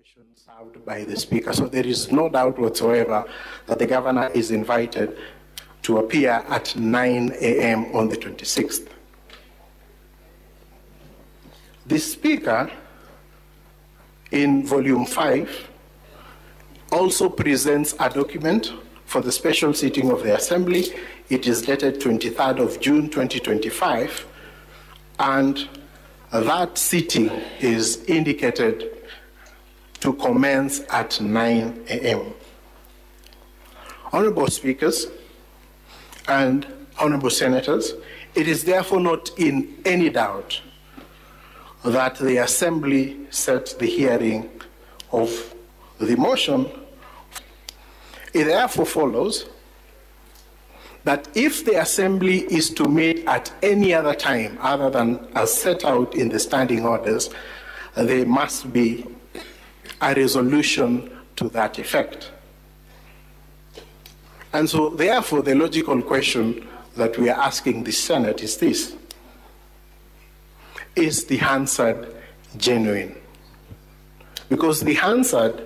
question served by the Speaker. So there is no doubt whatsoever that the Governor is invited to appear at 9 a.m. on the 26th. The Speaker, in Volume 5, also presents a document for the special sitting of the Assembly. It is dated 23rd of June 2025, and that sitting is indicated to commence at 9 a.m. Honorable Speakers and Honorable Senators, it is therefore not in any doubt that the Assembly set the hearing of the motion. It therefore follows that if the Assembly is to meet at any other time other than as set out in the standing orders, there must be a resolution to that effect. And so therefore the logical question that we are asking the Senate is this: is the Hansard genuine? Because the Hansard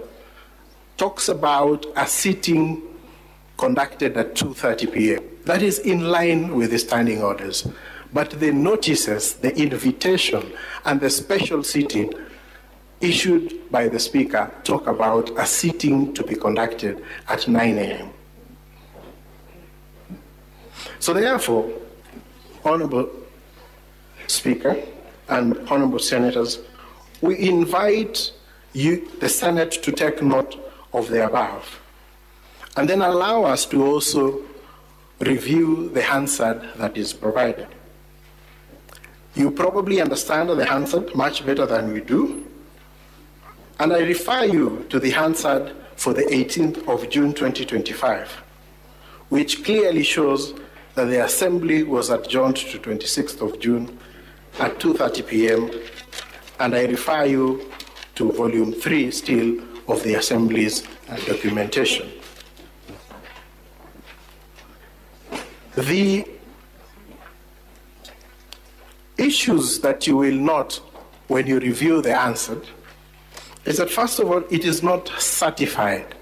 talks about a sitting conducted at 2:30 p.m. That is in line with the standing orders. But the notices, the invitation, and the special sitting issued by the Speaker talk about a sitting to be conducted at 9 a.m. So therefore, Honorable Speaker and Honorable Senators, we invite you, the Senate, to take note of the above, and then allow us to also review the Hansard that is provided. You probably understand the Hansard much better than we do, and I refer you to the Hansard for the 18th of June 2025, which clearly shows that the Assembly was adjourned to 26th of June at 2:30 p.m., and I refer you to Volume 3 still of the Assembly's documentation. The issues that you will note when you review the answer is that, first of all, it is not certified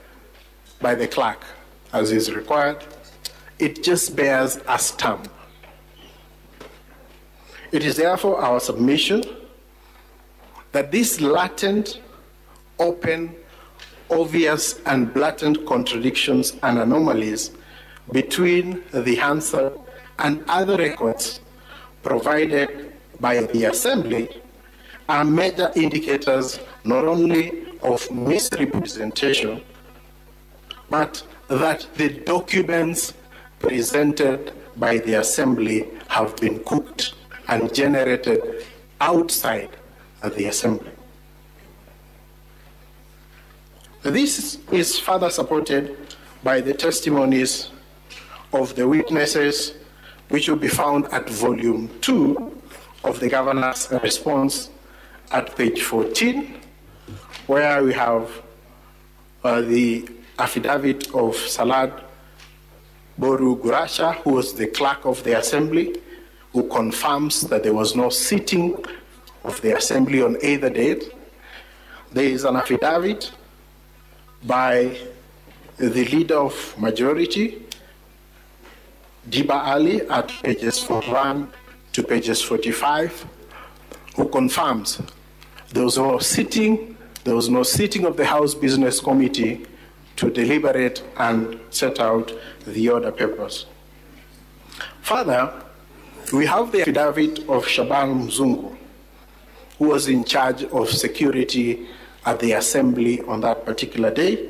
by the clerk as is required. It just bears a stamp. It is therefore our submission that these latent, open, obvious, and blatant contradictions and anomalies between the Hansard and other records provided by the Assembly are major indicators not only of misrepresentation, but that the documents presented by the Assembly have been cooked and generated outside of the Assembly. This is further supported by the testimonies of the witnesses, which will be found at Volume 2 of the Governor's response at page 14, where we have the affidavit of Salad Boru Gurasha, who was the clerk of the Assembly, who confirms that there was no sitting of the Assembly on either date. There is an affidavit by the Leader of Majority, Diba Ali, at pages 41 to pages 45, who confirms there was no sitting of the House Business Committee to deliberate and set out the order papers. Further, we have the affidavit of Shaban Mzungu, who was in charge of security at the Assembly on that particular day,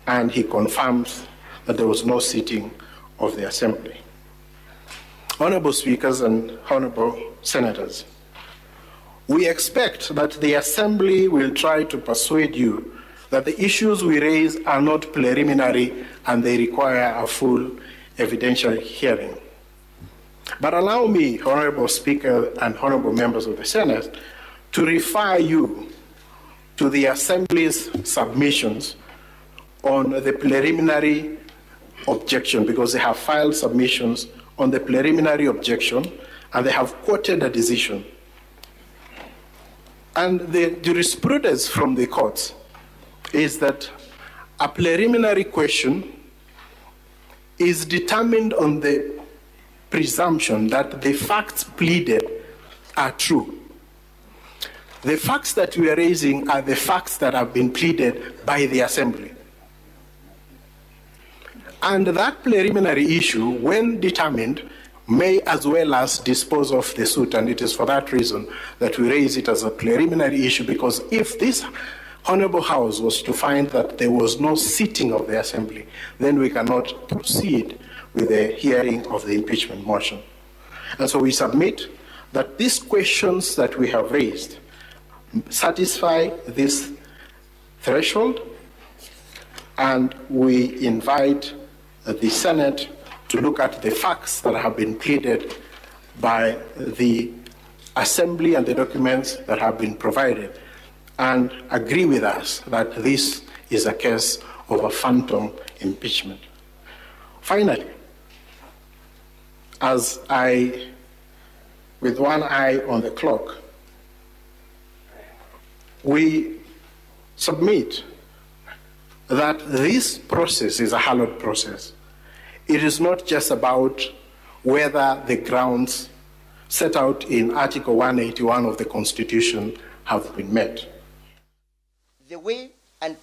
and he confirms that there was no sitting of the Assembly. Honorable Speakers and Honorable Senators, we expect that the Assembly will try to persuade you that the issues we raise are not preliminary and they require a full evidential hearing. But allow me, Honorable Speaker and Honorable Members of the Senate, to refer you to the Assembly's submissions on the preliminary objection, because they have filed submissions on the preliminary objection and they have quoted a decision. And the jurisprudence from the courts is that a preliminary question is determined on the presumption that the facts pleaded are true. The facts that we are raising are the facts that have been pleaded by the Assembly. And that preliminary issue, when determined, may as well as dispose of the suit, and it is for that reason that we raise it as a preliminary issue, because if this Honorable House was to find that there was no sitting of the Assembly, then we cannot proceed with the hearing of the impeachment motion. And so we submit that these questions that we have raised satisfy this threshold, and we invite the Senate to look at the facts that have been pleaded by the Assembly and the documents that have been provided, and agree with us that this is a case of a phantom impeachment. Finally, as I, with one eye on the clock, we submit that this process is a hallowed process. It is not just about whether the grounds set out in Article 181 of the Constitution have been met. The way and